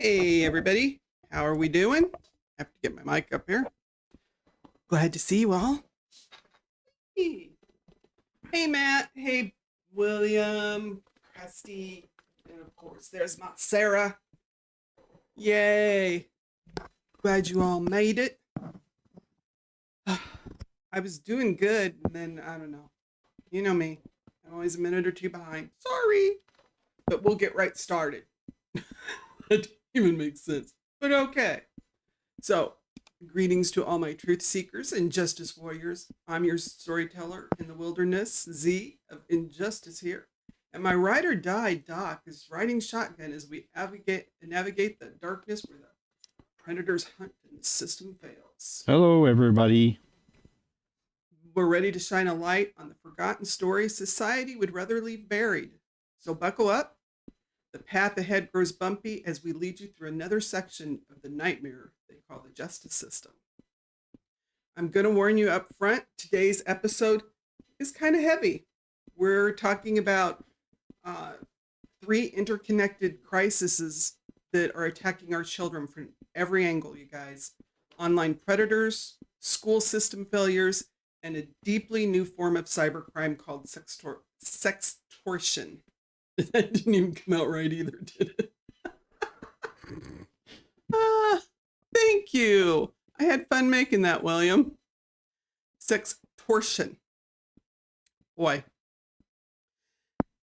Hey everybody, how are we doing? I have to get my mic up here. Glad to see you all. Hey, hey Matt, hey William, Christy, and of course there's my Sarah. Yay! Glad you all made it. I was doing good, and then I don't know. You know me, I'm always a minute or two behind. Sorry, but we'll get right started. That didn't even make sense, but okay. So, greetings to all my truth seekers and justice warriors. I'm your storyteller in the wilderness, Z of Injustice here. And my ride or die Doc is riding shotgun as we navigate the darkness where the predators hunt and the system fails. Hello, everybody. We're ready to shine a light on the forgotten stories society would rather leave buried. So buckle up. The path ahead grows bumpy as we lead you through another section of the nightmare they call the justice system. I'm going to warn you up front, today's episode is kind of heavy. We're talking about 3 interconnected crises that are attacking our children from every angle, you guys. Online predators, school system failures, and a deeply new form of cybercrime called sextortion. That didn't even come out right either, did it? Thank you. I had fun making that, William. Sextortion. Boy.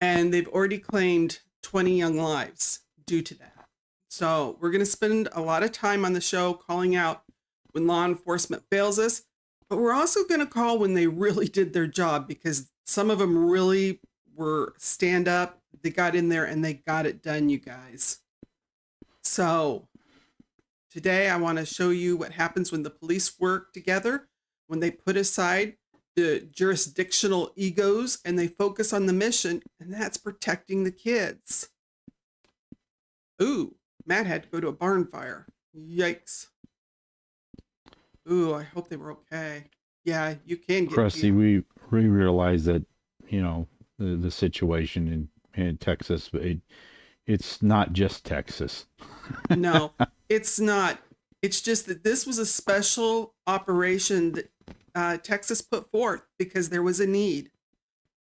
And they've already claimed 20 young lives due to that. So we're going to spend a lot of time on the show calling out when law enforcement fails us, but we're also going to call when they really did their job, because some of them really were stand up. They got in there and they got it done, you guys. So today I want to show you what happens when the police work together, when they put aside the jurisdictional egos and they focus on the mission, and that's protecting the kids. Ooh, Matt had to go to a barn fire. Yikes. Ooh, I hope they were okay. Yeah, you can get Krusty, we realize that, you know, the situation in Texas, it's not just Texas. No, it's not. It's just that this was a special operation that Texas put forth because there was a need.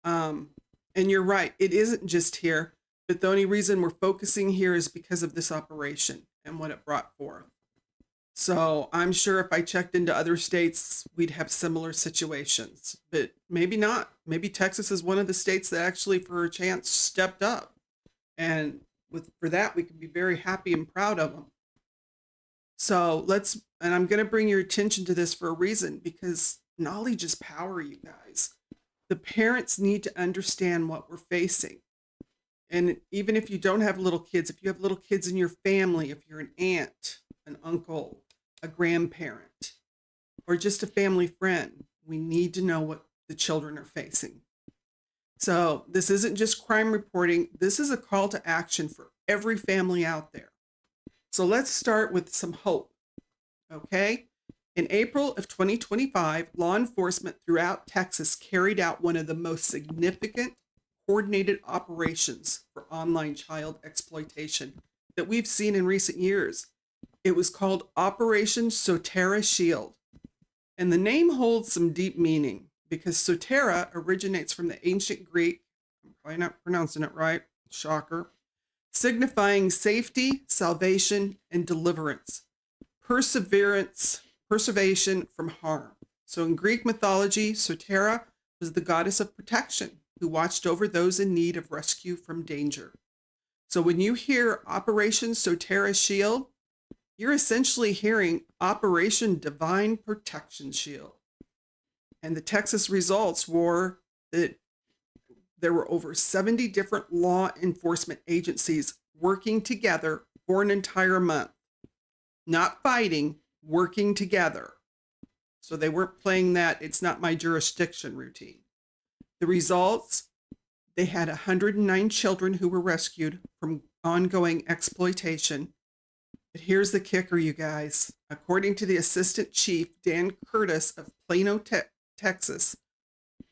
And you're right, it isn't just here, but the only reason we're focusing here is because of this operation and what it brought forth. So I'm sure if I checked into other states, we'd have similar situations, but maybe not. Maybe Texas is one of the states that actually for a chance stepped up. And for that, we can be very happy and proud of them. So and I'm going to bring your attention to this for a reason, because knowledge is power, you guys. The parents need to understand what we're facing. And even if you don't have little kids, if you have little kids in your family, if you're an aunt, an uncle, a grandparent, or just a family friend, we need to know what the children are facing. So this isn't just crime reporting. This is a call to action for every family out there. So let's start with some hope. Okay. In April of 2025, law enforcement throughout Texas carried out one of the most significant coordinated operations for online child exploitation that we've seen in recent years. It was called Operation Soteria Shield. And the name holds some deep meaning because Soteria originates from the ancient Greek, I'm probably not pronouncing it right, shocker, signifying safety, salvation, and deliverance, preservation from harm. So in Greek mythology, Soteria was the goddess of protection who watched over those in need of rescue from danger. So when you hear Operation Soteria Shield, you're essentially hearing Operation Divine Protection Shield. And the Texas results were that there were over 70 different law enforcement agencies working together for an entire month. Not fighting, working together. So they weren't playing that it's not my jurisdiction routine. The results, they had 109 children who were rescued from ongoing exploitation. But here's the kicker, you guys. According to the Assistant Chief Dan Curtis of Plano, Texas,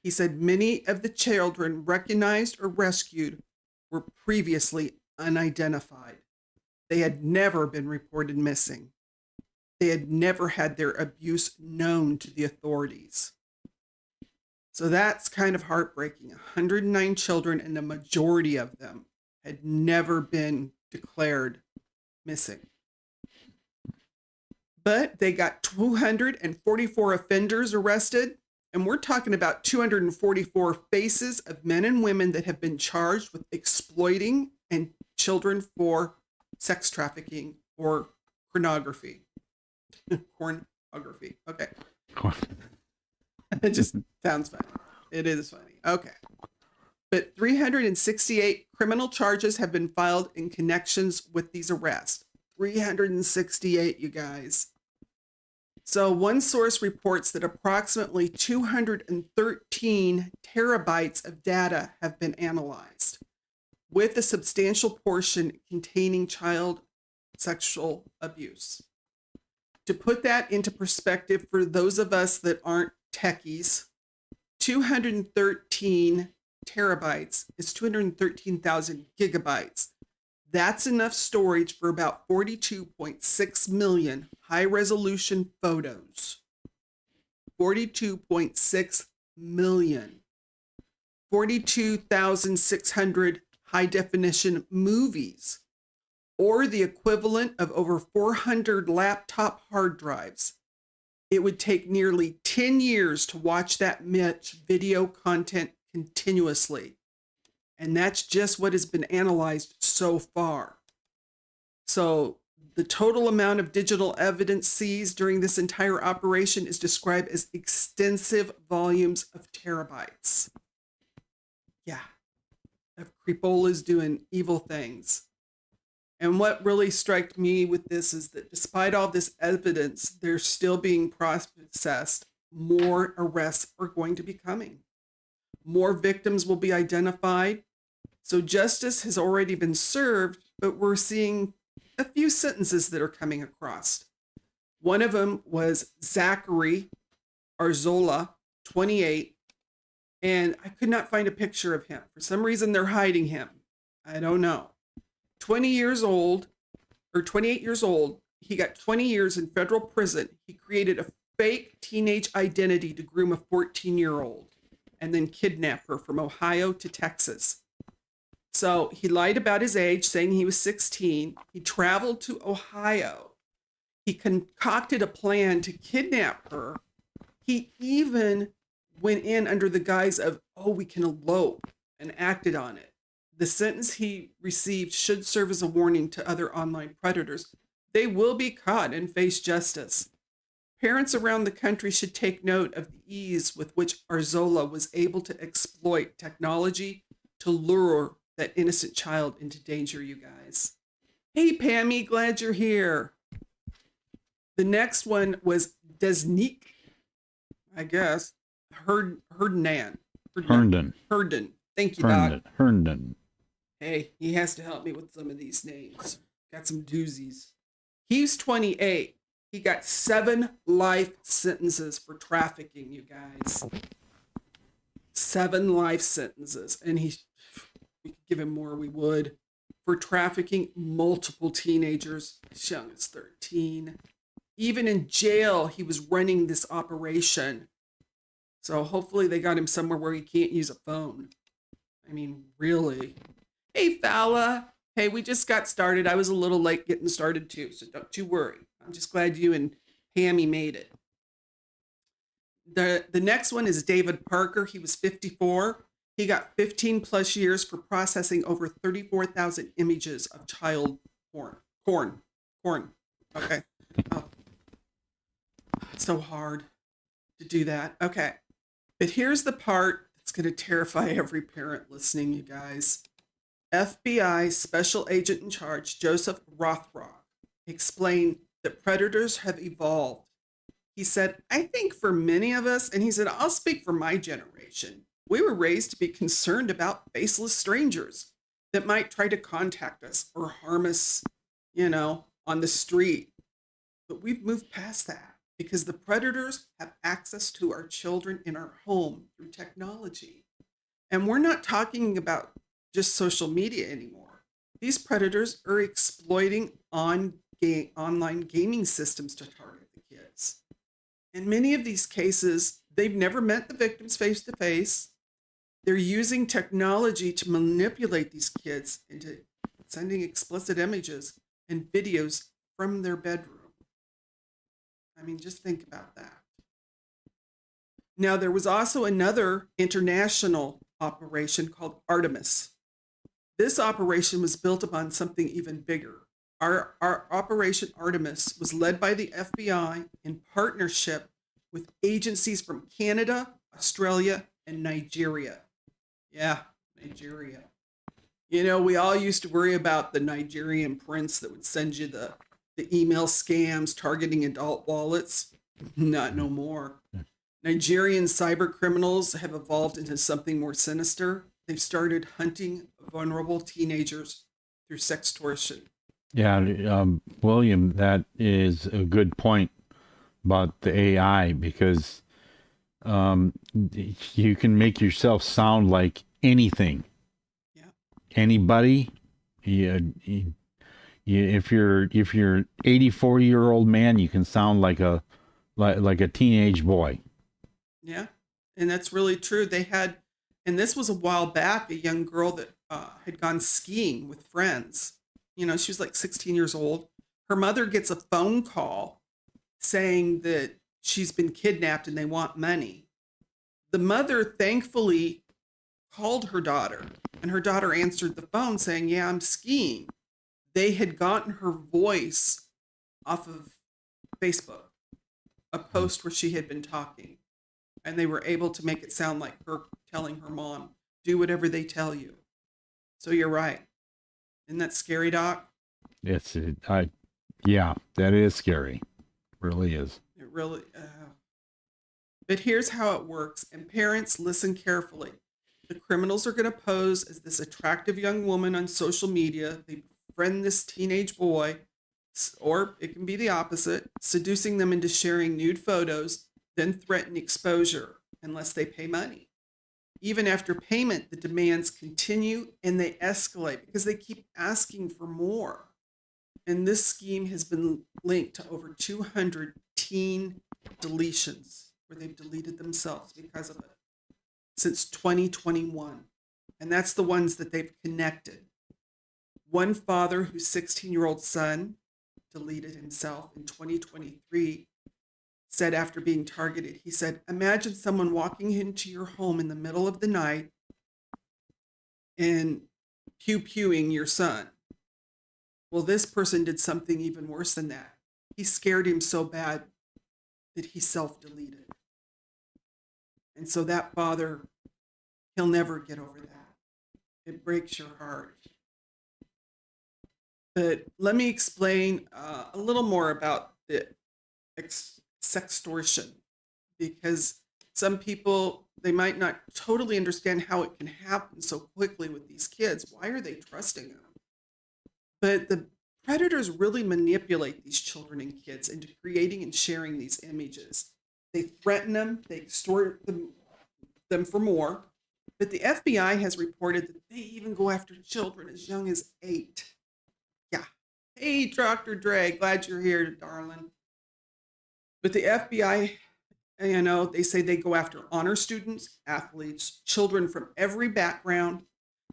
he said many of the children recognized or rescued were previously unidentified. They had never been reported missing. They had never had their abuse known to the authorities. So that's kind of heartbreaking. 109 children, and the majority of them had never been declared missing. But they got 244 offenders arrested, and we're talking about 244 faces of men and women that have been charged with exploiting and children for sex trafficking or pornography. Pornography. Okay. It just sounds funny. It is funny. Okay. But 368 criminal charges have been filed in connections with these arrests. 368, you guys. So one source reports that approximately 213 terabytes of data have been analyzed, with a substantial portion containing child sexual abuse. To put that into perspective for those of us that aren't techies, 213 terabytes is 213,000 gigabytes. That's enough storage for about 42.6 million high-resolution photos. 42.6 million. 42,600 high-definition movies, or the equivalent of over 400 laptop hard drives. It would take nearly 10 years to watch that much video content continuously. And that's just what has been analyzed so far. So the total amount of digital evidence seized during this entire operation is described as extensive volumes of terabytes. Yeah, of creepolas doing evil things. And what really struck me with this is that despite all this evidence, they're still being processed. More arrests are going to be coming. More victims will be identified. So justice has already been served, but we're seeing a few sentences that are coming across. One of them was Zachary Arzola, 28, and I could not find a picture of him. For some reason, they're hiding him. I don't know. 20 years old, or 28 years old, he got 20 years in federal prison. He created a fake teenage identity to groom a 14-year-old and then kidnap her from Ohio to Texas. So he lied about his age, saying he was 16. He traveled to Ohio. He concocted a plan to kidnap her. He even went in under the guise of, oh, we can elope, and acted on it. The sentence he received should serve as a warning to other online predators. They will be caught and face justice. Parents around the country should take note of the ease with which Arzola was able to exploit technology to lure that innocent child into danger, you guys. Hey, Pammy, glad you're here. The next one was Desnique, I guess. Herndon. Thank you, Doc. Herndon. Hey, he has to help me with some of these names. Got some doozies. He's 28. He got 7 life sentences for trafficking, you guys. 7 life sentences. And we could give him more, we would. For trafficking multiple teenagers as young as 13. Even in jail, he was running this operation. So hopefully they got him somewhere where he can't use a phone. I mean, really. Hey, Fala. Hey, we just got started. I was a little late getting started too, so don't you worry. I'm just glad you and Pammy made it. The next one is David Parker. He was 54. He got 15 plus years for processing over 34,000 images of child porn. Okay. Oh. It's so hard to do that. Okay. But here's the part that's going to terrify every parent listening, you guys. FBI Special Agent in Charge, Joseph Rothrock, explained that predators have evolved. He said, I think for many of us, and he said, I'll speak for my generation, we were raised to be concerned about faceless strangers that might try to contact us or harm us, on the street. But we've moved past that because the predators have access to our children in our home through technology. And we're not talking about just social media anymore. These predators are exploiting online gaming systems to target the kids. In many of these cases, they've never met the victims face to face. They're using technology to manipulate these kids into sending explicit images and videos from their bedroom. I mean, just think about that. Now, there was also another international operation called Artemis. This operation was built upon something even bigger. Our Operation Artemis was led by the FBI in partnership with agencies from Canada, Australia, and Nigeria. Yeah, Nigeria. You know, we all used to worry about the Nigerian prince that would send you the email scams targeting adult wallets. Not no more. Nigerian cyber criminals have evolved into something more sinister. They've started hunting vulnerable teenagers through sextortion. Yeah, William, that is a good point about the AI, because you can make yourself sound like anything. Yeah. Anybody. If you're 84-year-old man, you can sound like a teenage boy. Yeah. And that's really true. They had, and this was a while back, a young girl that had gone skiing with friends. You know, she was like 16 years old. Her mother gets a phone call saying that she's been kidnapped and they want money. The mother thankfully called her daughter, and her daughter answered the phone saying, "Yeah, I'm skiing." They had gotten her voice off of Facebook, a post where she had been talking, and they were able to make it sound like her telling her mom, "Do whatever they tell you." So you're right. Isn't that scary, Doc? Yeah, that is scary. Really is. It really. But here's how it works, and parents, listen carefully. The criminals are going to pose as this attractive young woman on social media. They befriend this teenage boy, or it can be the opposite, seducing them into sharing nude photos, then threaten exposure unless they pay money. Even after payment, the demands continue and they escalate because they keep asking for more. And this scheme has been linked to over 200 teen deletions where they've deleted themselves because of it since 2021. And that's the ones that they've connected. One father whose 16-year-old son deleted himself in 2023 said after being targeted, he said, "Imagine someone walking into your home in the middle of the night and pew-pewing your son." Well, this person did something even worse than that. He scared him so bad that he self-deleted. And so that father, he'll never get over that. It breaks your heart. But let me explain a little more about the sextortion, because some people, they might not totally understand how it can happen so quickly with these kids. Why are they trusting them? But the predators really manipulate these children and kids into creating and sharing these images. They threaten them, they extort them for more. But the FBI has reported that they even go after children as young as 8. Yeah. Hey, Dr. Dre, glad you're here, darling. But the FBI, you know, they say they go after honor students, athletes, children from every background.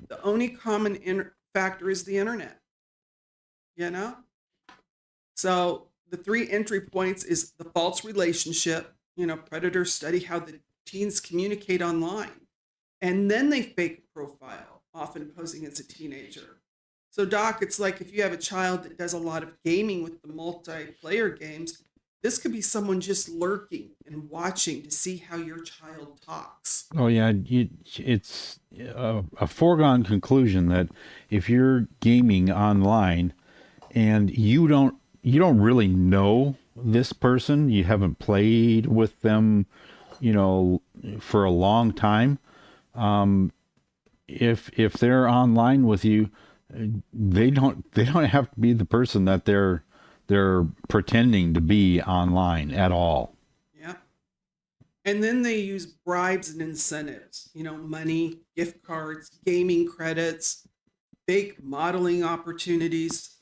The only common factor is the internet, you know? So the 3 entry points is the false relationship. You know, predators study how the teens communicate online. And then they fake a profile, often posing as a teenager. So, Doc, it's like if you have a child that does a lot of gaming with the multiplayer games, this could be someone just lurking and watching to see how your child talks. Oh yeah, it's a foregone conclusion that if you're gaming online and you don't really know this person, you haven't played with them, you know, for a long time. If they're online with you, they don't have to be the person that they're pretending to be online at all. Yeah. And then they use bribes and incentives, you know, money, gift cards, gaming credits. fake modeling opportunities.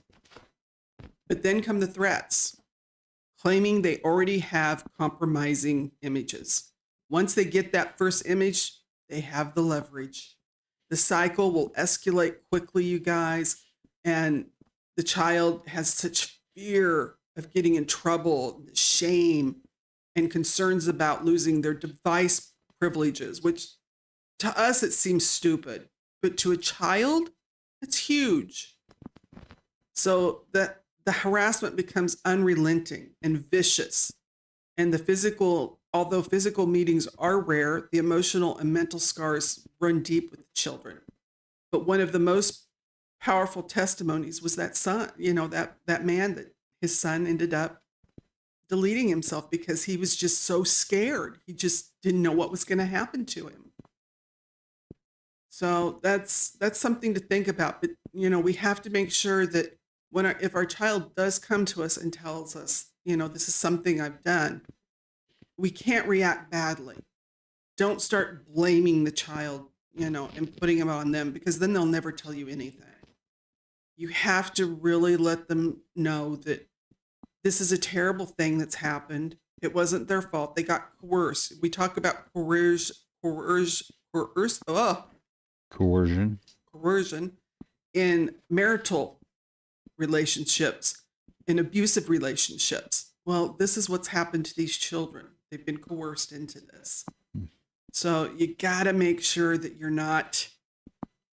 But then come the threats, claiming they already have compromising images. Once they get that first image, they have the leverage. The cycle will escalate quickly, you guys, and the child has such fear of getting in trouble, shame, and concerns about losing their device privileges, which to us it seems stupid, but to a child, it's huge. So that the harassment becomes unrelenting and vicious. And although physical meetings are rare, the emotional and mental scars run deep with the children. But one of the most powerful testimonies was that son, that man that his son ended up deleting himself because he was just so scared. He just didn't know what was going to happen to him. So that's something to think about. But we have to make sure that if our child does come to us and tells us, this is something I've done, we can't react badly. Don't start blaming the child, and putting it on them, because then they'll never tell you anything. You have to really let them know that this is a terrible thing that's happened. It wasn't their fault. They got coerced. We talk about coercion in marital relationships, in abusive relationships. Well, this is what's happened to these children. They've been coerced into this. So you got to make sure that you're not,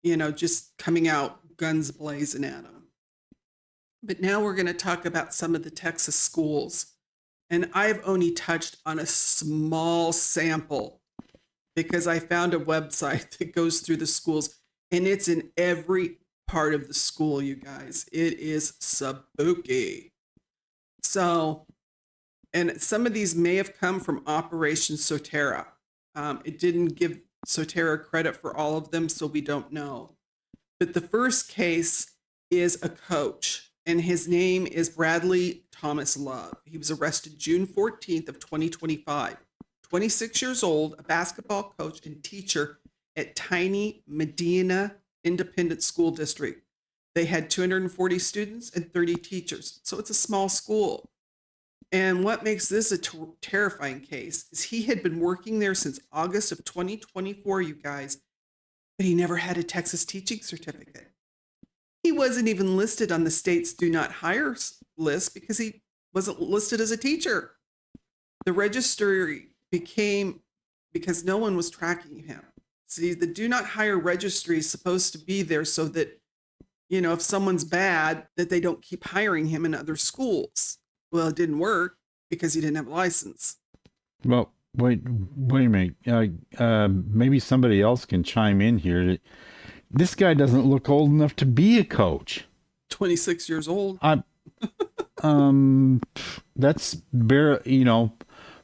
just coming out guns blazing at them. But now we're going to talk about some of the Texas schools. And I've only touched on a small sample because I found a website that goes through the schools, and it's in every part of the school, you guys. It is spooky. So, and some of these may have come from Operation Soteria. It didn't give Soteria credit for all of them, so we don't know. But the first case is a coach, and his name is Bradley Thomas Love. He was arrested June 14th of 2025. 26 years old, a basketball coach and teacher at tiny Medina Independent School District. They had 240 students and 30 teachers, so it's a small school. And what makes this a terrifying case is he had been working there since August of 2024, you guys, but he never had a Texas teaching certificate. He wasn't even listed on the state's do not hire list because he wasn't listed as a teacher. The registry became because no one was tracking him. See, the do not hire registry is supposed to be there so that, if someone's bad, that they don't keep hiring him in other schools. Well, it didn't work because he didn't have a license. Well, wait a minute. Maybe somebody else can chime in here. This guy doesn't look old enough to be a coach. 26 years old. That's barely,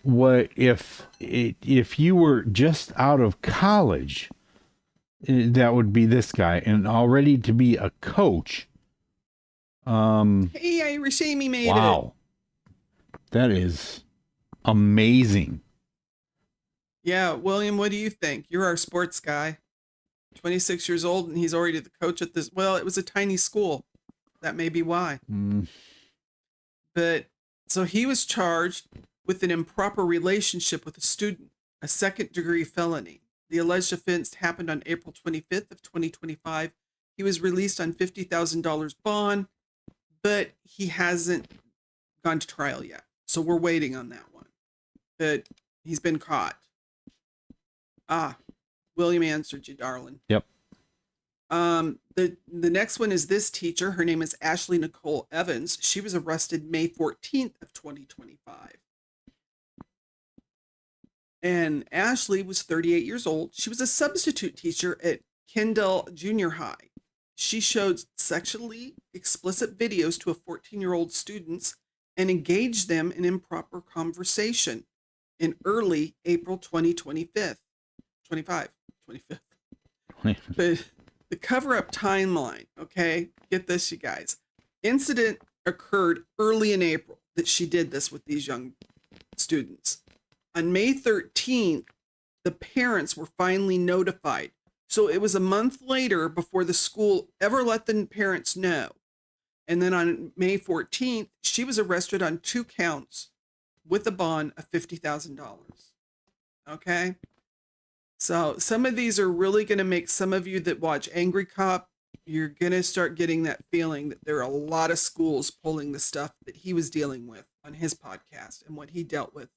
what if you were just out of college, that would be this guy, and already to be a coach. Hey, Irish Amy made it. Wow. That is amazing. Yeah, William, what do you think? You're our sports guy. 26 years old, and he's already the coach at this. Well, it was a tiny school. That may be why. But so he was charged with an improper relationship with a student, a second-degree felony. The alleged offense happened on April 25th of 2025. He was released on $50,000 bond, but he hasn't gone to trial yet. So we're waiting on that one. But he's been caught. William answered you, darling. Yep. The next one is this teacher. Her name is Ashley Nicole Evans. She was arrested May 14th of 2025. And Ashley was 38 years old. She was a substitute teacher at Kendall Junior High. She showed sexually explicit videos to a 14-year-old students and engaged them in improper conversation in early April 2025. But the cover-up timeline, okay? Get this, you guys. Incident occurred early in April that she did this with these young students. On May 13th, the parents were finally notified. So it was a month later before the school ever let the parents know. And then on May 14th, she was arrested on 2 counts with a bond of $50,000. Okay. So some of these are really going to make some of you that watch Angry Cop, you're going to start getting that feeling that there are a lot of schools pulling the stuff that he was dealing with on his podcast and what he dealt with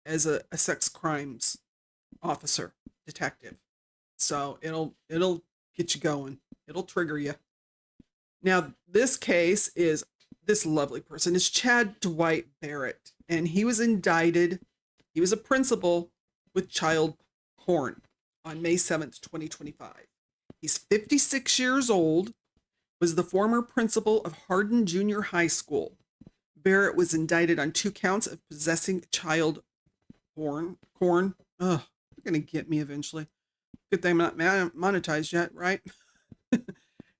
as a sex crimes officer, detective. So it'll get you going. It'll trigger you. Now, this case is this lovely person is Chad Dwight Barrett, and he was indicted. He was a principal with child porn on May 7th, 2025. He's 56 years old, was the former principal of Hardin Junior High School. Barrett was indicted on 2 counts of possessing child porn. Ugh, they're going to get me eventually. Good thing I'm not monetized yet, right?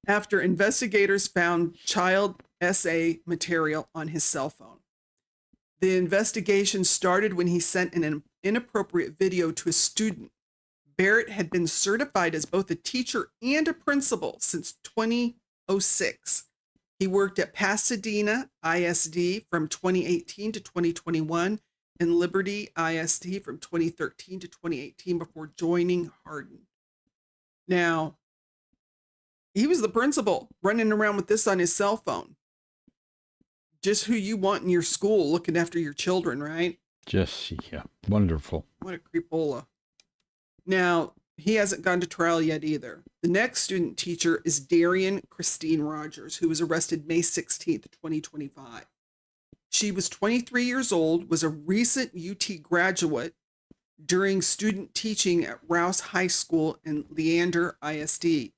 After investigators found child SA material on his cell phone. The investigation started when he sent an inappropriate video to a student. Barrett had been certified as both a teacher and a principal since 2006. He worked at Pasadena ISD from 2018 to 2021 and Liberty ISD from 2013 to 2018 before joining Hardin. Now, he was the principal running around with this on his cell phone. Just who you want in your school looking after your children, right? Just, yeah, wonderful. What a creepola. Now, he hasn't gone to trial yet either. The next student teacher is Darian Christine Rogers, who was arrested May 16th, 2025. She was 23 years old, was a recent UT graduate during student teaching at Rouse High School in Leander ISD.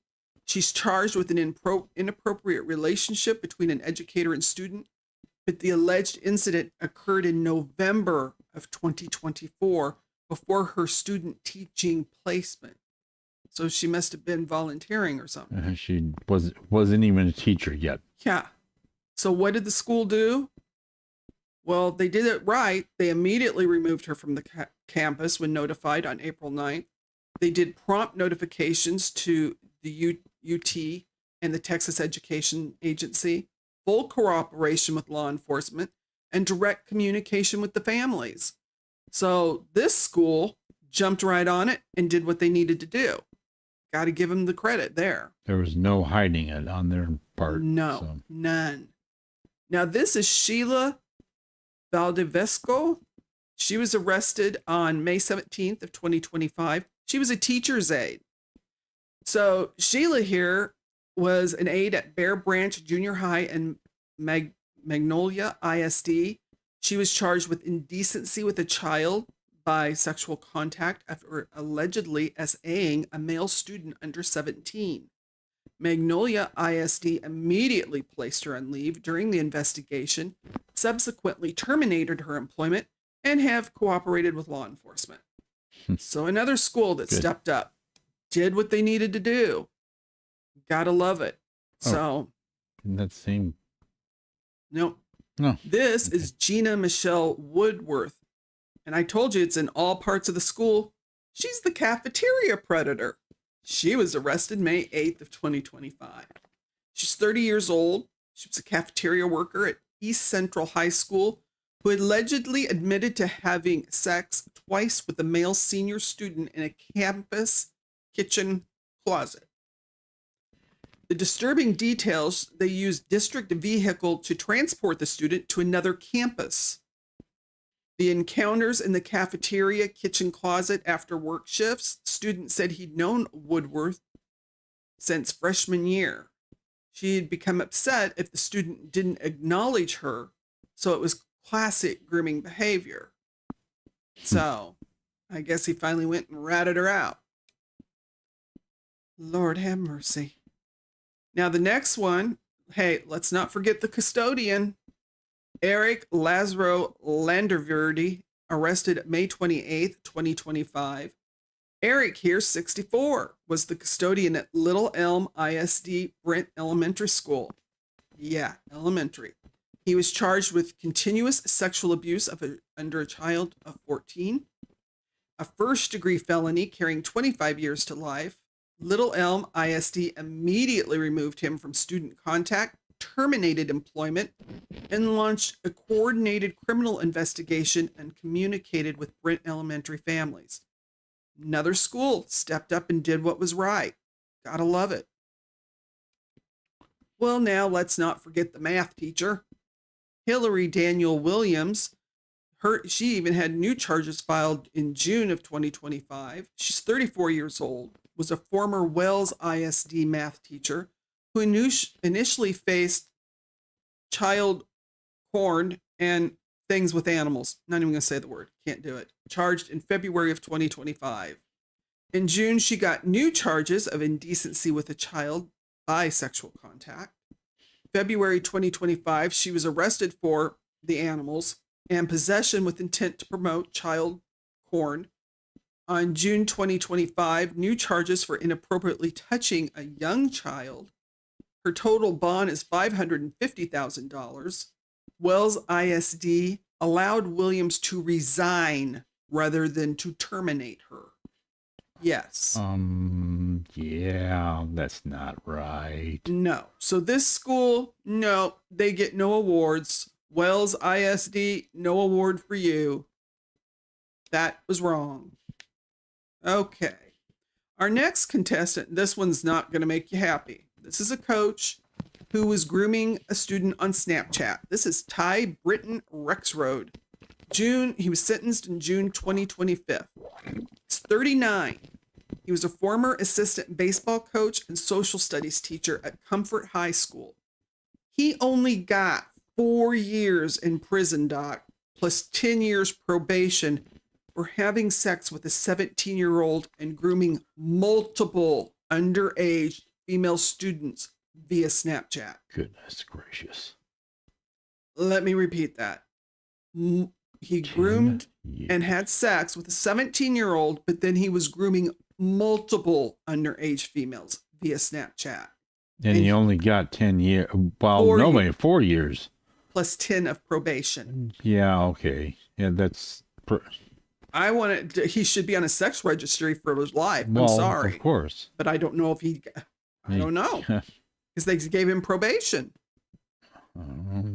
She's charged with an inappropriate relationship between an educator and student, but the alleged incident occurred in November of 2024 before her student teaching placement. So she must have been volunteering or something. She wasn't even a teacher yet. Yeah. So what did the school do? Well, they did it right. They immediately removed her from the campus when notified on April 9th. They did prompt notifications to the UT and the Texas Education Agency, full cooperation with law enforcement, and direct communication with the families. So this school jumped right on it and did what they needed to do. Got to give them the credit there. There was no hiding it on their part. No, none. Now this is Sheila Valdivesco. She was arrested on May 17th of 2025. She was a teacher's aide. So Sheila here was an aide at Bear Branch Junior High and Magnolia ISD. She was charged with indecency with a child by sexual contact after allegedly SAing a male student under 17. Magnolia ISD immediately placed her on leave during the investigation, subsequently terminated her employment, and have cooperated with law enforcement. So another school that stepped up, did what they needed to do. Gotta love it. So that same. Nope. No. This is Gina Michelle Woodworth. And I told you it's in all parts of the school. She's the cafeteria predator. She was arrested May 8th of 2025. She's 30 years old. She was a cafeteria worker at East Central High School who allegedly admitted to having sex twice with a male senior student in a campus kitchen closet. The disturbing details, they used district vehicle to transport the student to another campus. The encounters in the cafeteria kitchen closet after work shifts, student said he'd known Woodworth since freshman year. She had become upset if the student didn't acknowledge her, so it was classic grooming behavior. So I guess he finally went and ratted her out. Lord have mercy. Now the next one, hey, let's not forget the custodian. Eric Lazaro Landerverde, arrested May 28th, 2025. Eric here, 64, was the custodian at Little Elm ISD Brent Elementary School. Yeah, elementary. He was charged with continuous sexual abuse under a child of 14, a first-degree felony carrying 25 years to life, Little Elm ISD immediately removed him from student contact, terminated employment, and launched a coordinated criminal investigation and communicated with Brent Elementary families. Another school stepped up and did what was right. Gotta love it. Well, now let's not forget the math teacher. Hillary Daniel Williams, she even had new charges filed in June of 2025. She's 34 years old, was a former Wells ISD math teacher who initially faced child porn and things with animals. Not even going to say the word. Can't do it. Charged in February of 2025. In June, she got new charges of indecency with a child by sexual contact. February 2025, she was arrested for the animals and possession with intent to promote child porn. On June 2025, new charges for inappropriately touching a young child. Her total bond is $550,000. Wells ISD allowed Williams to resign rather than to terminate her. Yes. Yeah, that's not right. No. So this school, no, they get no awards. Wells ISD, no award for you. That was wrong. Okay. Our next contestant, this one's not going to make you happy. This is a coach who was grooming a student on Snapchat. This is Ty Britton Rexroad. He was sentenced in June 2025. He's 39. He was a former assistant baseball coach and social studies teacher at Comfort High School. He only got 4 years in prison, Doc, plus 10 years probation for having sex with a 17-year-old and grooming multiple underage female students via Snapchat. Goodness gracious. Let me repeat that. He groomed and had sex with a 17-year-old, but then he was grooming multiple underage females via Snapchat. And he only got 10 years. Well, no way, 4 years. Plus 10 of probation. Yeah, okay. Yeah, that's... he should be on a sex registry for his life. Well, I'm sorry. Of course. But I don't know if I don't know. Because they gave him probation.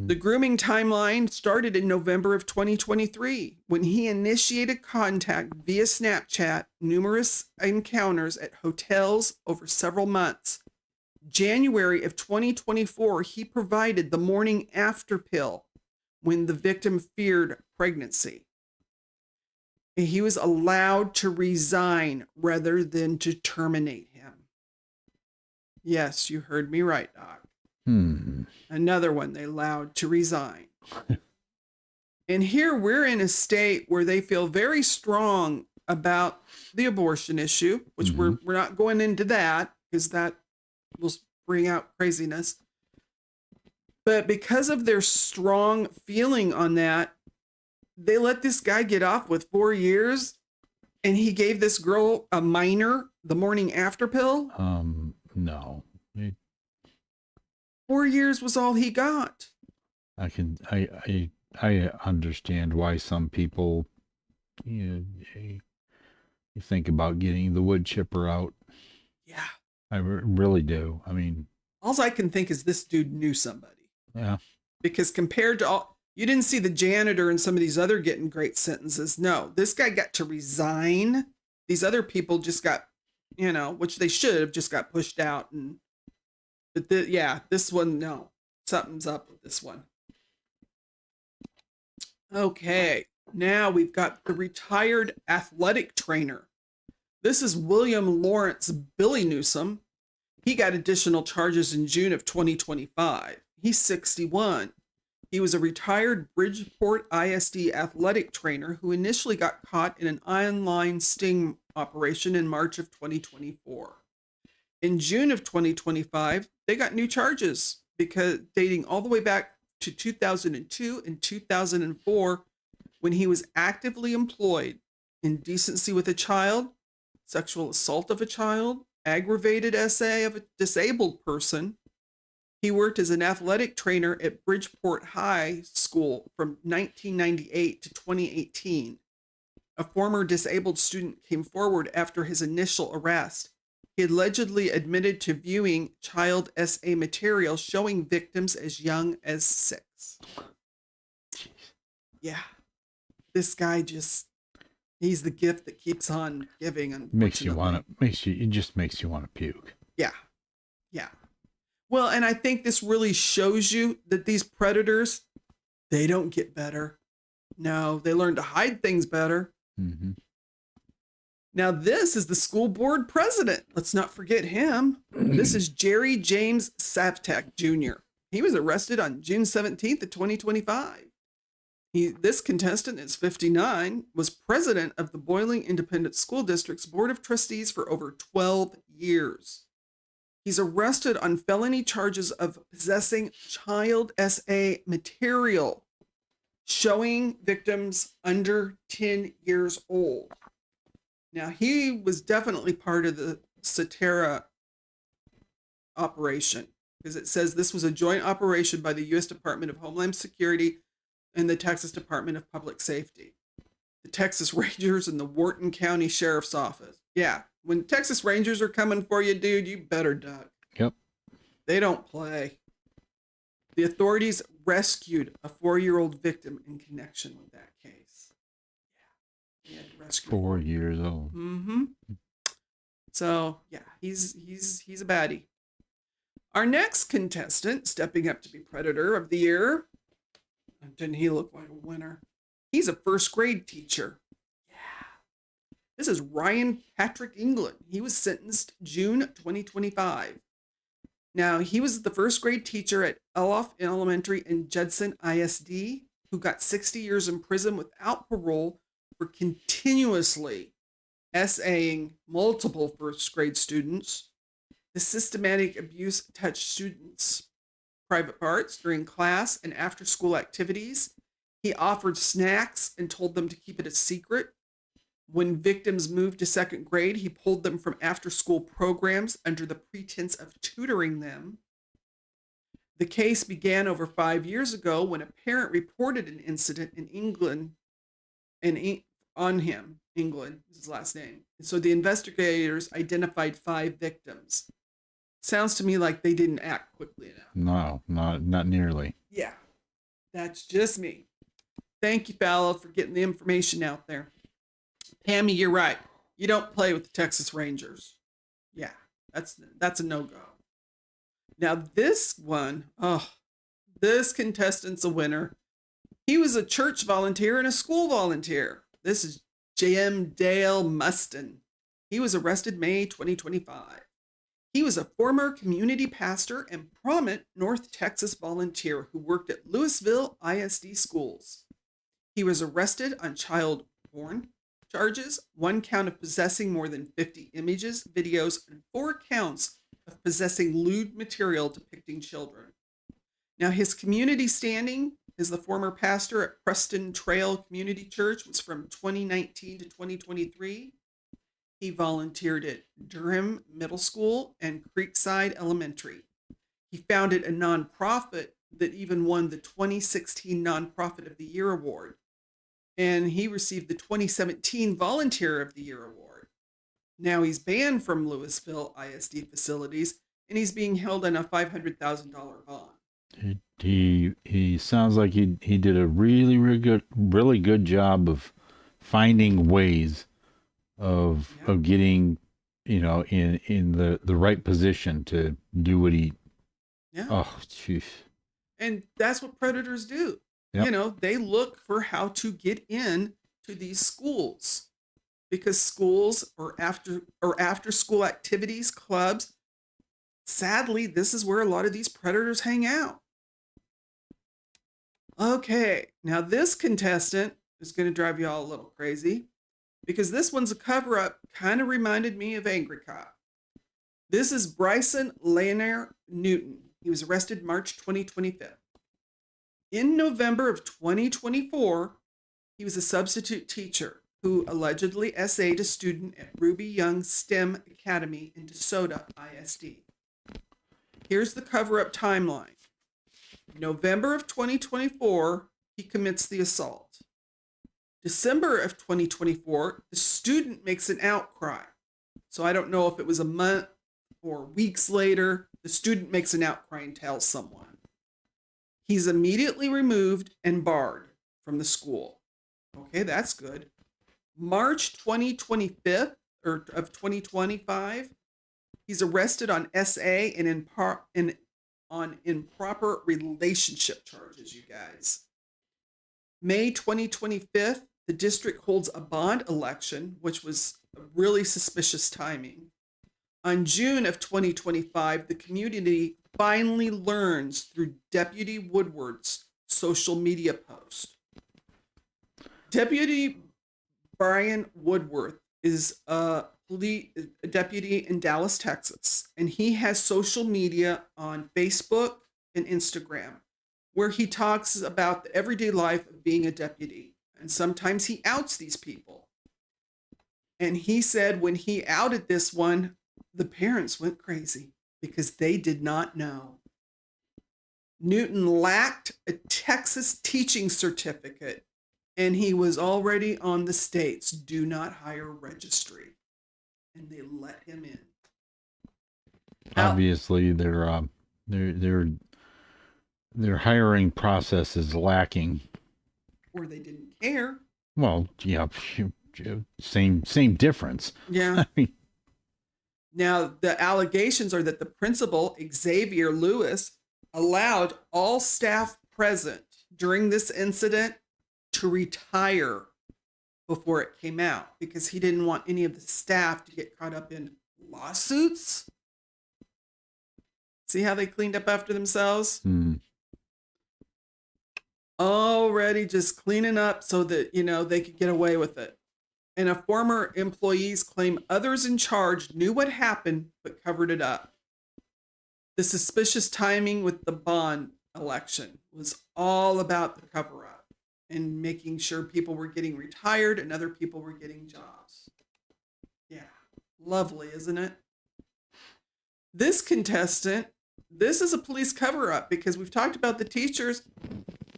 The grooming timeline started in November of 2023 when he initiated contact via Snapchat, numerous encounters at hotels over several months. January of 2024, he provided the morning after pill when the victim feared pregnancy. He was allowed to resign rather than to terminate him. Yes, you heard me right, Doc. Another one they allowed to resign. And here we're in a state where they feel very strong about the abortion issue, which we're not going into that because that will bring out craziness. But because of their strong feeling on that, they let this guy get off with 4 years, and he gave this girl, a minor, the morning after pill. No. 4 years was all he got. I understand why some people, you think about getting the wood chipper out. Yeah. I really do. I mean, all I can think is this dude knew somebody. Yeah. Because compared to you didn't see the janitor and some of these other getting great sentences. No, this guy got to resign. These other people just got, which they should have just got pushed out. But this one, no, something's up with this one. Okay, now we've got the retired athletic trainer. This is William Lawrence Billy Newsom. He got additional charges in June of 2025. He's 61. He was a retired Bridgeport ISD athletic trainer who initially got caught in an online sting operation in March of 2024. In June of 2025, they got new charges because dating all the way back to 2002 and 2004 when he was actively employed in indecency with a child, sexual assault of a child, aggravated SA of a disabled person. He worked as an athletic trainer at Bridgeport High School from 1998 to 2018. A former disabled student came forward after his initial arrest. He allegedly admitted to viewing child SA material showing victims as young as 6. Yeah. This guy he's the gift that keeps on giving, unfortunately. It just makes you want to puke. Yeah. Yeah. Well, and I think this really shows you that these predators, they don't get better. No, they learn to hide things better. Mm-hmm. Now, this is the school board president. Let's not forget him. This is Jerry James Savtak Jr. He was arrested on June 17th of 2025. This contestant is 59, was president of the Boiling Independent School District's Board of Trustees for over 12 years. He's arrested on felony charges of possessing child SA material showing victims under 10 years old. Now, he was definitely part of the Soteria operation, because it says this was a joint operation by the U.S. Department of Homeland Security and the Texas Department of Public Safety, the Texas Rangers, and the Wharton County Sheriff's Office. Yeah, when Texas Rangers are coming for you, dude, you better duck. Yep. They don't play. The authorities rescued a 4-year-old victim in connection with that case. Yeah, he had to rescue 4 years old. Mm-hmm. So yeah, he's a baddie. Our next contestant, stepping up to be Predator of the Year. Didn't he look like a winner? He's a first grade teacher. Yeah. This is Ryan Patrick England. He was sentenced June 2025. Now, he was the first grade teacher at Eloff Elementary and Judson ISD, who got 60 years in prison without parole for continuously SAing multiple first grade students. The systematic abuse touched students' private parts during class and after school activities. He offered snacks and told them to keep it a secret. When victims moved to second grade, he pulled them from after school programs under the pretense of tutoring them. The case began over 5 years ago when a parent reported an incident in England on him. England is his last name. And so the investigators identified 5 victims. Sounds to me like they didn't act quickly enough. No, not nearly. Yeah, that's just me. Thank you, Fallow, for getting the information out there. Pammy, you're right. You don't play with the Texas Rangers. Yeah, that's a no-go. Now this one, this contestant's a winner. He was a church volunteer and a school volunteer. This is J.M. Dale Mustin. He was arrested May 2025. He was a former community pastor and prominent North Texas volunteer who worked at Louisville ISD schools. He was arrested on child porn charges, 1 count of possessing more than 50 images, videos, and 4 counts of possessing lewd material depicting children. Now, his community standing as the former pastor at Preston Trail Community Church was from 2019 to 2023. He volunteered at Durham Middle School and Creekside Elementary. He founded a nonprofit that even won the 2016 Nonprofit of the Year Award. And he received the 2017 Volunteer of the Year Award. Now he's banned from Louisville ISD facilities, and he's being held on a $500,000 bond. He sounds like he did a really good job of finding ways of getting, in the right position to do what he. Yeah. Oh, jeez. And that's what predators do. Yep. They look for how to get in to these schools, because schools or after school activities, clubs, sadly, this is where a lot of these predators hang out. Okay, now this contestant is going to drive you all a little crazy, because this one's a cover-up, kind of reminded me of Angry Cop. This is Bryson Lanier Newton. He was arrested March 2025. In November of 2024, he was a substitute teacher who allegedly SA'd a student at Ruby Young STEM Academy in DeSoto ISD. Here's the cover-up timeline. November of 2024, he commits the assault. December of 2024, the student makes an outcry. So I don't know if it was a month or weeks later. The student makes an outcry and tells someone. He's immediately removed and barred from the school. Okay, that's good. March 2025 or of 2025, he's arrested on SA and on improper relationship charges, you guys. May 2025, the district holds a bond election, which was really suspicious timing. On June of 2025, the community finally learns through Deputy Woodward's social media post. Deputy Brian Woodworth is a deputy in Dallas, Texas, and he has social media on Facebook and Instagram where he talks about the everyday life of being a deputy. And sometimes he outs these people. And he said when he outed this one, the parents went crazy because they did not know. Newton lacked a Texas teaching certificate, and he was already on the state's do not hire registry. And they let him in. Obviously, their hiring process is lacking. Or they didn't care. Well, yeah, same difference. Yeah. Now, the allegations are that the principal, Xavier Lewis, allowed all staff present during this incident to retire before it came out because he didn't want any of the staff to get caught up in lawsuits. See how they cleaned up after themselves? Already just cleaning up so that, they could get away with it. And a former employees claim others in charge knew what happened but covered it up. The suspicious timing with the bond election was all about the cover-up and making sure people were getting retired and other people were getting jobs. Yeah, lovely, isn't it? This contestant, this is a police cover-up because we've talked about the teachers.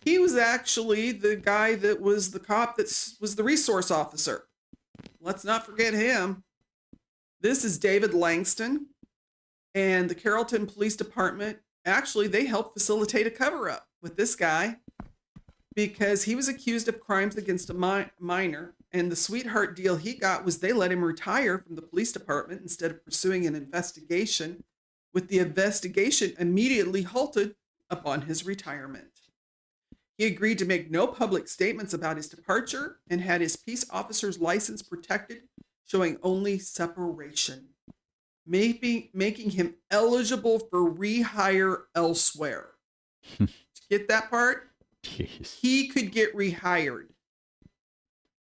He was actually the guy that was the cop that was the resource officer. Let's not forget him. This is David Langston, and the Carrollton Police Department. Actually, they helped facilitate a cover-up with this guy because he was accused of crimes against a minor, and the sweetheart deal he got was they let him retire from the police department instead of pursuing an investigation, with the investigation immediately halted upon his retirement. He agreed to make no public statements about his departure and had his peace officer's license protected, showing only separation, making him eligible for rehire elsewhere. Get that part? Jeez. He could get rehired.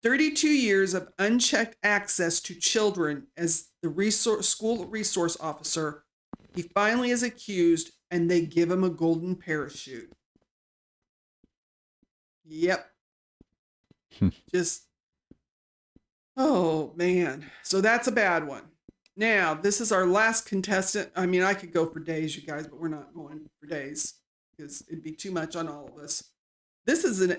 32 years of unchecked access to children as the school resource officer. He finally is accused, and they give him a golden parachute. Yep. Oh man. So that's a bad one. Now, this is our last contestant. I mean, I could go for days, you guys, but we're not going for days because it'd be too much on all of us. This is an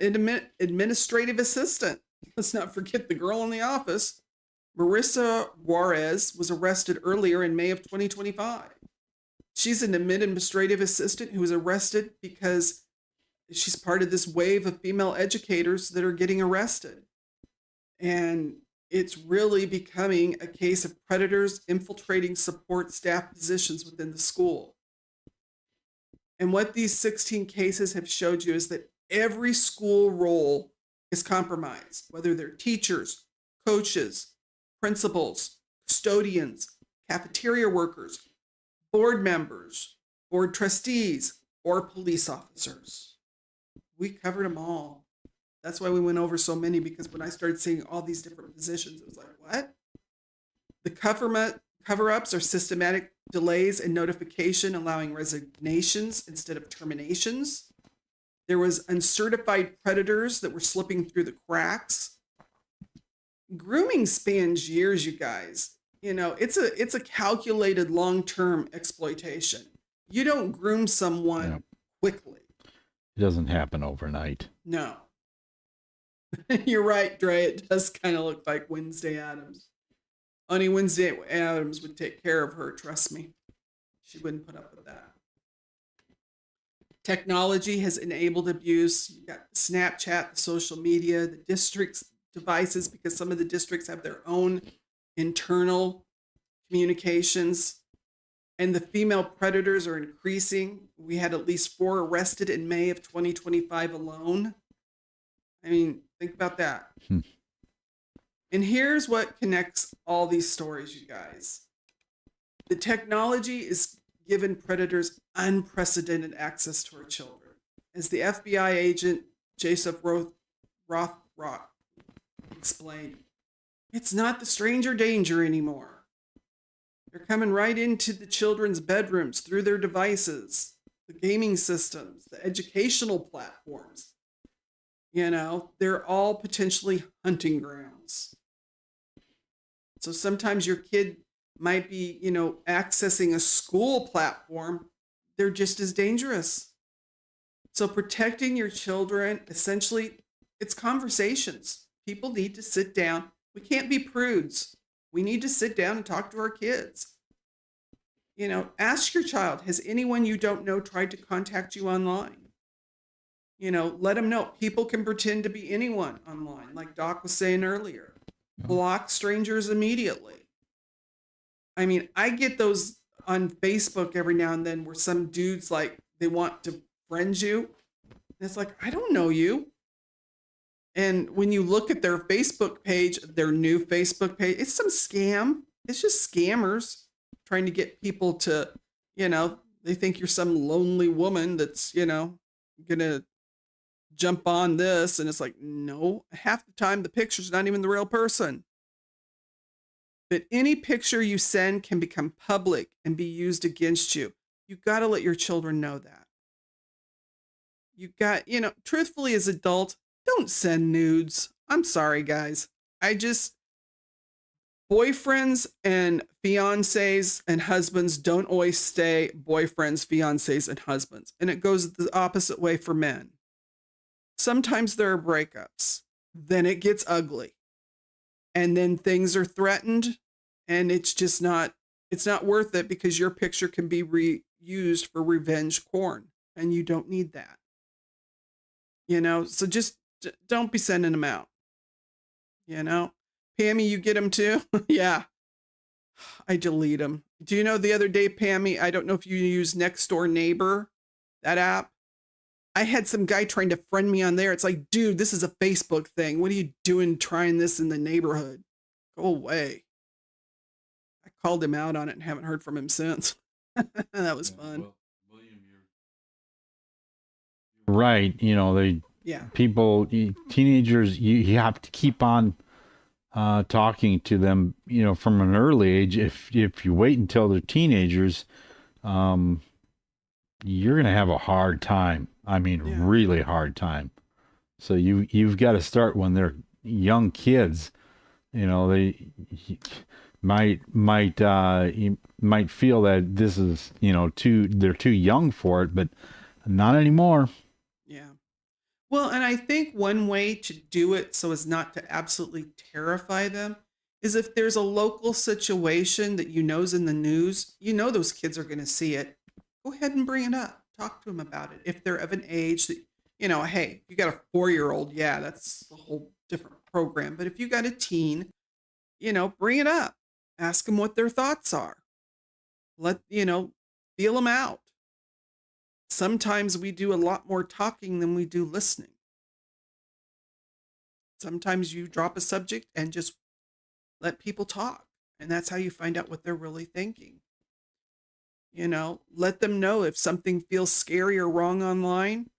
administrative assistant. Let's not forget the girl in the office. Marissa Juarez was arrested earlier in May of 2025. She's an administrative assistant who was arrested because she's part of this wave of female educators that are getting arrested. And it's really becoming a case of predators infiltrating support staff positions within the school. And what these 16 cases have showed you is that every school role is compromised, whether they're teachers, coaches, principals, custodians, cafeteria workers, board members, board trustees, or police officers. We covered them all. That's why we went over so many, because when I started seeing all these different positions, it was like, what? The cover-ups are systematic delays in notification, allowing resignations instead of terminations. There was uncertified predators that were slipping through the cracks. Grooming spans years, you guys. You know, it's a calculated long-term exploitation. You don't groom someone quickly. It doesn't happen overnight. No. You're right, Dre. It does kind of look like Wednesday Addams. Only Wednesday Adams would take care of her, trust me. She wouldn't put up with that. Technology has enabled abuse. You got Snapchat, the social media, the district's devices, because some of the districts have their own internal communications. And the female predators are increasing. We had at least 4 arrested in May of 2025 alone. I mean, think about that. And here's what connects all these stories, you guys. The technology is given predators unprecedented access to our children. As the FBI agent Joseph Rothrock explained, it's not the stranger danger anymore. They're coming right into the children's bedrooms through their devices, the gaming systems, the educational platforms. You know, they're all potentially hunting grounds. So sometimes your kid might be, you know, accessing a school platform. They're just as dangerous. So protecting your children, essentially, it's conversations. People need to sit down. We can't be prudes. We need to sit down and talk to our kids. You know, ask your child, has anyone you don't know tried to contact you online? You know, let them know. People can pretend to be anyone online, like Doc was saying earlier. Block strangers immediately. I mean, I get those on Facebook every now and then where some dudes, like, they want to friend you. And it's like, I don't know you. And when you look at their Facebook page, their new Facebook page, it's some scam. It's just scammers trying to get people to, you know, they think you're some lonely woman that's, you know, going to jump on this. And it's like, no, half the time the picture's not even the real person. But any picture you send can become public and be used against you. You got to let your children know that. You got, you know, truthfully as adults, don't send nudes. I'm sorry, guys. Boyfriends and fiancés and husbands don't always stay boyfriends, fiancés, and husbands. And it goes the opposite way for men. Sometimes there are breakups. Then it gets ugly. And then things are threatened, and it's not worth it, because your picture can be reused for revenge porn, and you don't need that. You know, so just don't be sending them out. You know, Pammy, you get them too? Yeah, I delete them. Do you know the other day, Pammy, I don't know if you use Next Door Neighbor, that app. I had some guy trying to friend me on there. It's like, dude, this is a Facebook thing. What are you doing trying this in the neighborhood? Go away. I called him out on it and haven't heard from him since. That was fun. Well, William, you're right. You know, teenagers, you have to keep on talking to them, you know, from an early age. If you wait until they're teenagers, you're going to have a hard time. I mean, really hard time. So you've got to start when they're young kids. You know, they might feel that this is, you know, they're too young for it, but not anymore. Yeah. Well, and I think one way to do it so as not to absolutely terrify them is if there's a local situation that you know's in the news, you know those kids are going to see it. Go ahead and bring it up. Talk to them about it. If they're of an age that, you know, hey, you got a 4-year-old, yeah, that's a whole different program. But if you got a teen, you know, bring it up. Ask them what their thoughts are. Feel them out. Sometimes we do a lot more talking than we do listening. Sometimes you drop a subject and just let people talk. And that's how you find out what they're really thinking. You know, let them know if something feels scary or wrong online.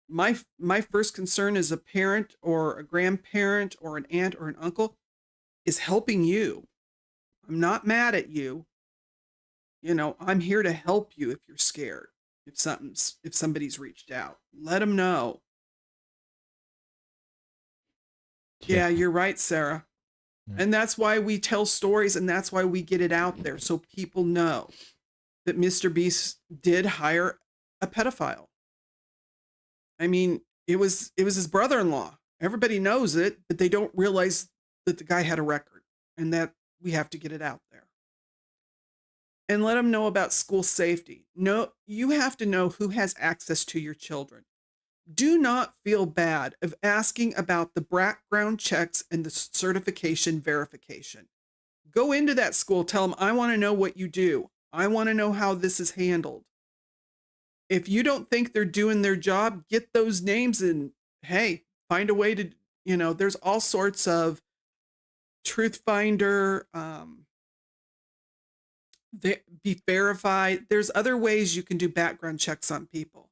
My first concern as a parent or a grandparent or an aunt or an uncle is helping you. I'm not mad at you. You know, I'm here to help you if you're scared. If somebody's reached out, let them know. Yeah, you're right, Sarah. And that's why we tell stories, and that's why we get it out there so people know that Mr. Beast did hire a pedophile. I mean, it was his brother-in-law. Everybody knows it, but they don't realize that the guy had a record and that we have to get it out there. And let them know about school safety. No, you have to know who has access to your children. Do not feel bad of asking about the background checks and the certification verification. Go into that school, tell them, I want to know what you do. I want to know how this is handled. If you don't think they're doing their job, get those names and, hey, find a way to, there's all sorts of Truth Finder, be verified. There's other ways you can do background checks on people.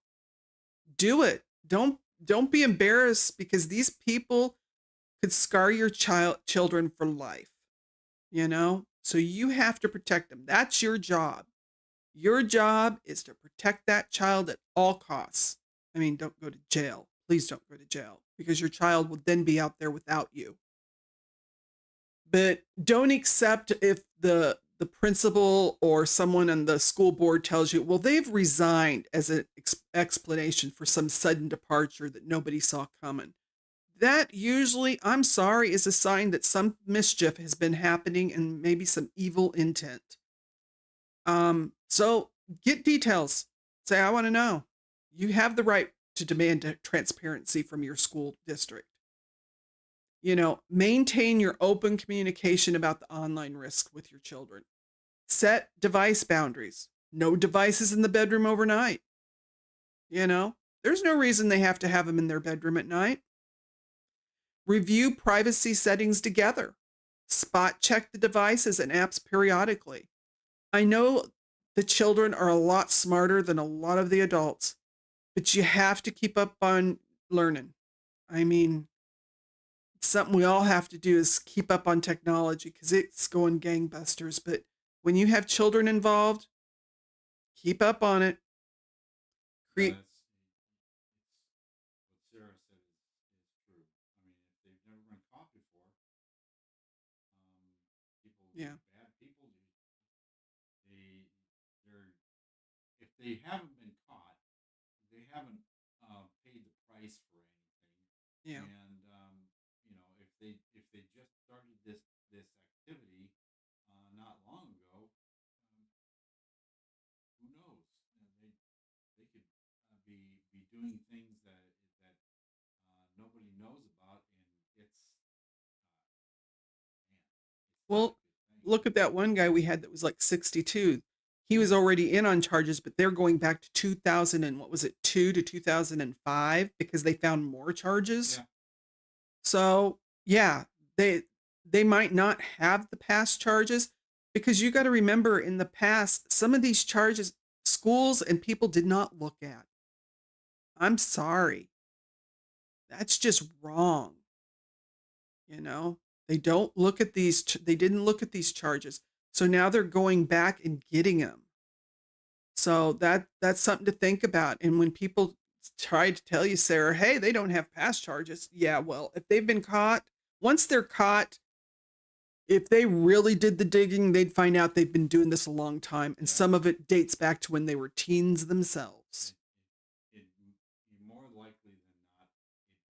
Do it. Don't be embarrassed, because these people could scar your children for life, So you have to protect them. That's your job. Your job is to protect that child at all costs. I mean, don't go to jail. Please don't go to jail, because your child will then be out there without you. But don't accept if the principal or someone on the school board tells you, well, they've resigned, as an explanation for some sudden departure that nobody saw coming. That usually, I'm sorry, is a sign that some mischief has been happening and maybe some evil intent. So get details. Say, I want to know. You have the right to demand transparency from your school district. Maintain your open communication about the online risk with your children. Set device boundaries. No devices in the bedroom overnight. There's no reason they have to have them in their bedroom at night. Review privacy settings together. Spot check the devices and apps periodically. I know the children are a lot smarter than a lot of the adults, but you have to keep up on learning. I mean, something we all have to do is keep up on technology, because it's going gangbusters. But when you have children involved, keep up on it. Yeah, what Sarah said is true. I mean, if they've never been caught before, people, Yeah. bad people, they're if they haven't been caught, they haven't paid the price for anything. Yeah. And if they just started this activity not long ago, who knows? They could be doing things that nobody knows about, and it's man, it's not a Well, good thing. look at that one guy we had that was like 62. He was already in on charges, but they're going back to 2000 and what was it, 2 to 2005, because they found more charges. Yeah. So yeah, they might not have the past charges, because you got to remember, in the past, some of these charges schools and people did not look at. I'm sorry. That's just wrong. They don't look at these. They didn't look at these charges. So now they're going back and getting them. So that's something to think about. And when people try to tell you, Sarah, hey, they don't have past charges. Yeah, well, if they've been caught, once they're caught, if they really did the digging, they'd find out they've been doing this a long time. And Yeah. some of it dates back to when they were teens themselves. It more likely than not,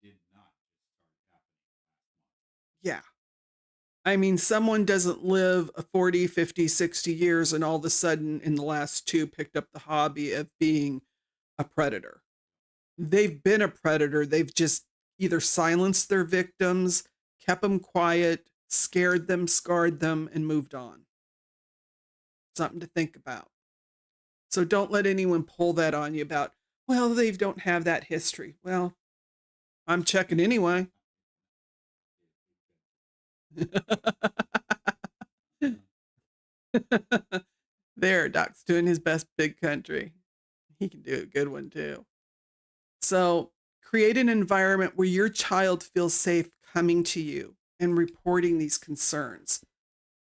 it did not just start happening last month. Yeah. I mean, someone doesn't live a 40, 50, 60 years and all of a sudden in the last 2 picked up the hobby of being a predator. They've been a predator. They've just either silenced their victims, kept them quiet, scared them, scarred them, and moved on. Something to think about. So don't let anyone pull that on you about, well, they don't have that history. Well, I'm checking anyway. There, Doc's doing his best big country. He can do a good one too. So create an environment where your child feels safe coming to you and reporting these concerns.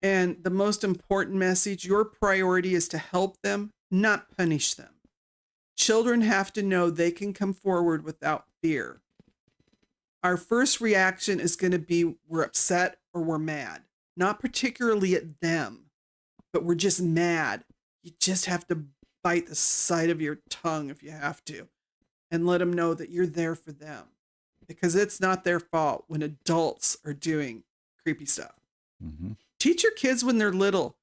And the most important message, your priority is to help them, not punish them. Children have to know they can come forward without fear. Our first reaction is going to be we're upset or we're mad, not particularly at them, but we're just mad. You just have to bite the side of your tongue if you have to, and let them know that you're there for them, because it's not their fault when adults are doing creepy stuff. Mm-hmm. Teach your kids when they're little.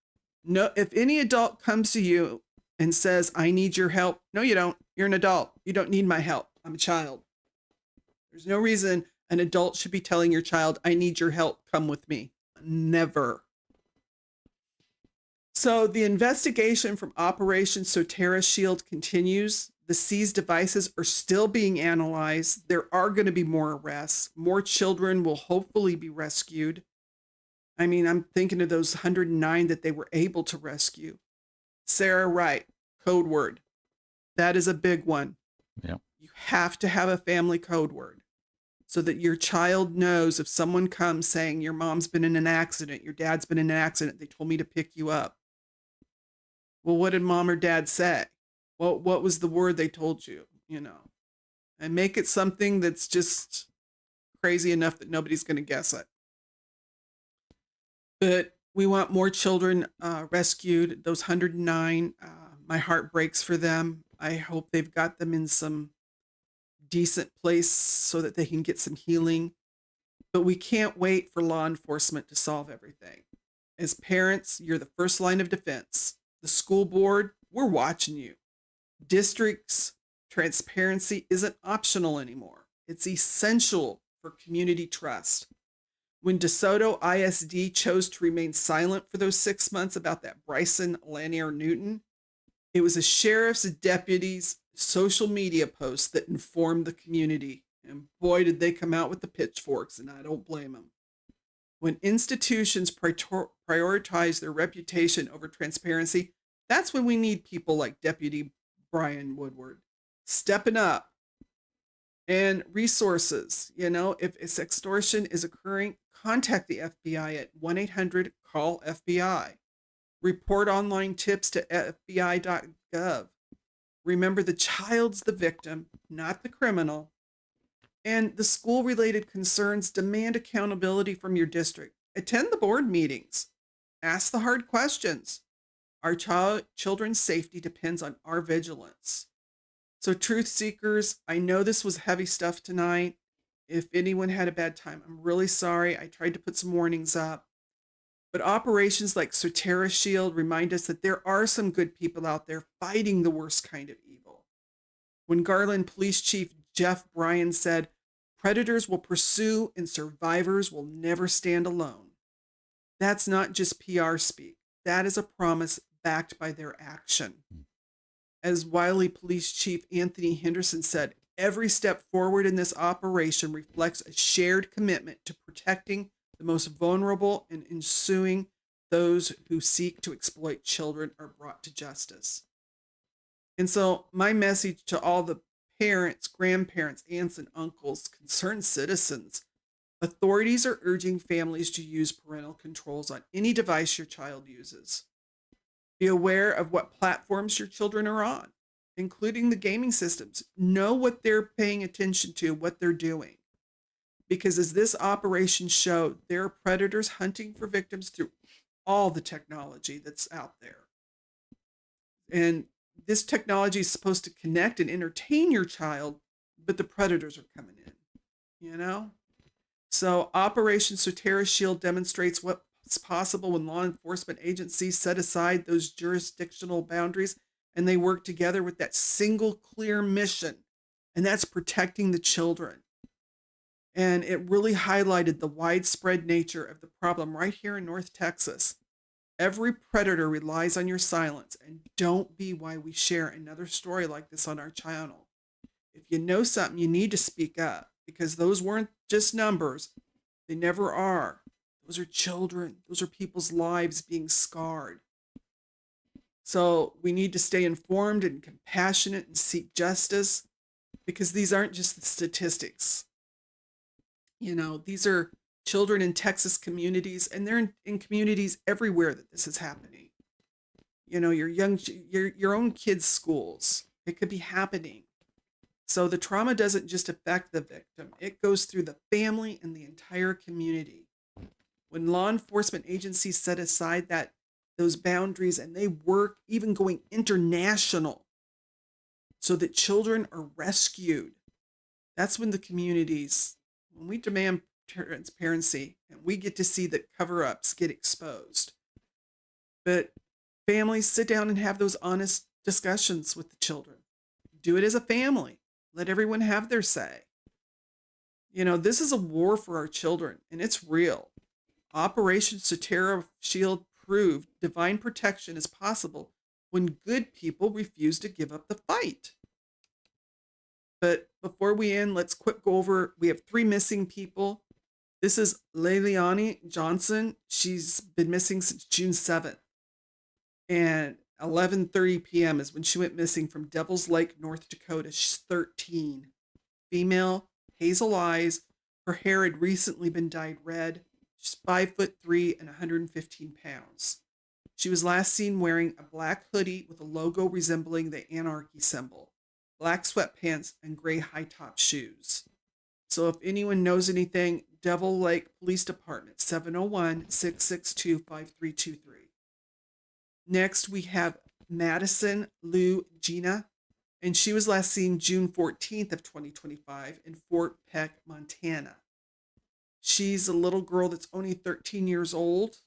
No, if any adult comes to you and says, I need your help. No, you don't. You're an adult. You don't need my help. I'm a child. There's no reason an adult should be telling your child, I need your help. Come with me. Never. So the investigation from Operation Soteria Shield continues. The seized devices are still being analyzed. There are going to be more arrests. More children will hopefully be rescued. I mean, I'm thinking of those 109 that they were able to rescue. Sarah Wright, code word. That is a big one. Yeah. You have to have a family code word so that your child knows if someone comes saying your mom's been in an accident, your dad's been in an accident, they told me to pick you up. Well, what did mom or dad say? What was the word they told you, you know? And make it something that's just crazy enough that nobody's going to guess it. But we want more children rescued. Those 109, my heart breaks for them. I hope they've got them in some decent place so that they can get some healing. But we can't wait for law enforcement to solve everything. As parents, you're the first line of defense. The school board, we're watching you. Districts, transparency isn't optional anymore. It's essential for community trust. When DeSoto ISD chose to remain silent for those 6 months about that Bryson Lanier Newton, it was a sheriff's deputy's social media post that informed the community. And boy, did they come out with the pitchforks, and I don't blame them. When institutions prioritize their reputation over transparency, that's when we need people like Deputy Brian Woodward stepping up. And resources, you know, if sextortion is occurring, contact the FBI at 1-800-CALL-FBI. Report online tips to FBI.gov. Remember, the child's the victim, not the criminal. And the school-related concerns demand accountability from your district. Attend the board meetings. Ask the hard questions. Our children's safety depends on our vigilance. So truth seekers, I know this was heavy stuff tonight. If anyone had a bad time, I'm really sorry. I tried to put some warnings up. But operations like Soteria Shield remind us that there are some good people out there fighting the worst kind of evil. When Garland Police Chief Jeff Bryan said, predators will pursue and survivors will never stand alone. That's not just PR speak. That is a promise backed by their action. As Wiley Police Chief Anthony Henderson said, every step forward in this operation reflects a shared commitment to protecting the most vulnerable and ensuing those who seek to exploit children are brought to justice. And so my message to all the parents, grandparents, aunts and uncles, concerned citizens, authorities are urging families to use parental controls on any device your child uses. Be aware of what platforms your children are on, including the gaming systems. Know what they're paying attention to, what they're doing. Because as this operation showed, there are predators hunting for victims through all the technology that's out there. And this technology is supposed to connect and entertain your child, but the predators are coming in, you know? So Operation Soteria Shield demonstrates what's possible when law enforcement agencies set aside those jurisdictional boundaries and they work together with that single clear mission, and that's protecting the children. And it really highlighted the widespread nature of the problem right here in North Texas. Every predator relies on your silence, and don't be why we share another story like this on our channel. If you know something, you need to speak up, because those weren't just numbers. They never are. Those are children. Those are people's lives being scarred. So we need to stay informed and compassionate and seek justice, because these aren't just the statistics. You know, these are children in Texas communities, and they're in communities everywhere that this is happening. You know, your own kids' schools, it could be happening. So the trauma doesn't just affect the victim, it goes through the family and the entire community. When law enforcement agencies set aside those boundaries and they work even going international so that children are rescued, that's when the communities, when we demand transparency, and we get to see the cover-ups get exposed. But families, sit down and have those honest discussions with the children. Do it as a family. Let everyone have their say. You know, this is a war for our children, and it's real. Operation Soteria Shield proved divine protection is possible when good people refuse to give up the fight. But before we end, let's quick go over. We have 3 missing people. This is Leilani Johnson. She's been missing since June 7th. And 11:30 p.m. is when she went missing from Devil's Lake, North Dakota. She's 13. Female, hazel eyes. Her hair had recently been dyed red. She's 5'3" and 115 pounds. She was last seen wearing a black hoodie with a logo resembling the anarchy symbol, black sweatpants, and gray high-top shoes. So if anyone knows anything, Devil Lake Police Department, 701-662-5323. Next, we have Madison Lou Gina, and she was last seen June 14th of 2025 in Fort Peck, Montana. She's a little girl that's only 13 years old.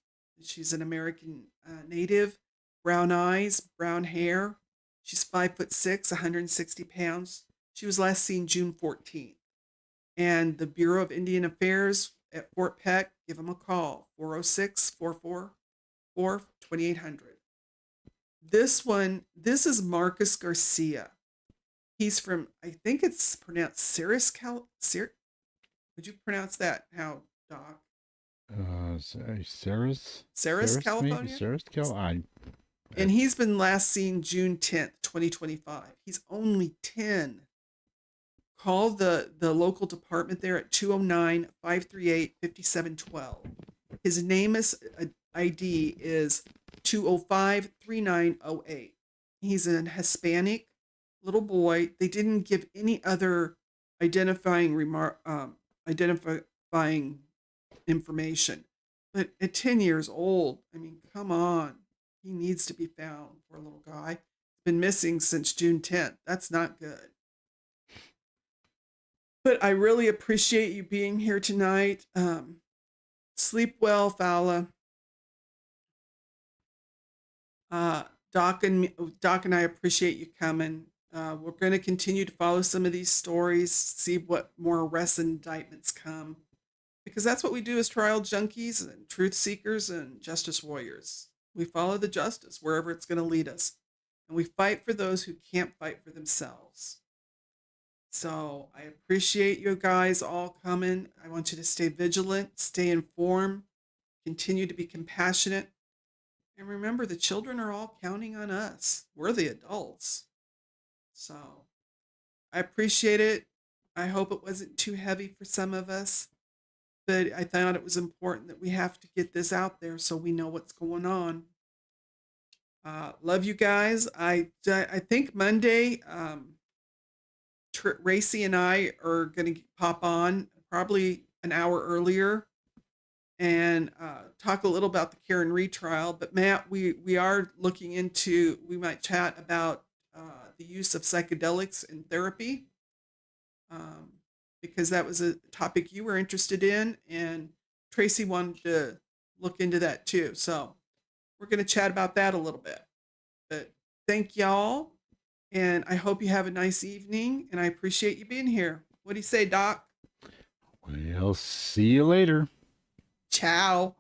She's an American native, brown eyes, brown hair. She's 5'6", 160 pounds. She was last seen June 14th. And the Bureau of Indian Affairs at Fort Peck, give them a call, 406-444-2800. This is Marcus Garcia. He's from, I think it's pronounced Ceres, would you pronounce that how, Doc? Ceres, California? maybe? Ceres, Cal. And he's been last seen June 10th, 2025. He's only 10. Call the local department there at 209-538-5712. His name is ID is 205-3908. He's a Hispanic little boy. They didn't give any other identifying information. But at 10 years old, I mean, come on. He needs to be found, poor little guy. Been missing since June 10th. That's not good. But I really appreciate you being here tonight. Sleep well, Fowler. Doc and I appreciate you coming. We're going to continue to follow some of these stories, see what more arrests and indictments come. Because that's what we do as trial junkies and truth seekers and justice warriors. We follow the justice wherever it's going to lead us. And we fight for those who can't fight for themselves. So I appreciate you guys all coming. I want you to stay vigilant, stay informed, continue to be compassionate. And remember, the children are all counting on us. We're the adults. So I appreciate it. I hope it wasn't too heavy for some of us. But I thought it was important that we have to get this out there so we know what's going on. Love you guys. I think Monday, Racy and I are going to pop on probably an hour earlier and talk a little about the Karen Reed trial. But Matt, we are looking into, we might chat about the use of psychedelics in therapy. Because that was a topic you were interested in, and Tracy wanted to look into that too. So we're going to chat about that a little bit. But thank y'all, and I hope you have a nice evening, and I appreciate you being here. What do you say, Doc? Well, see you later. Ciao.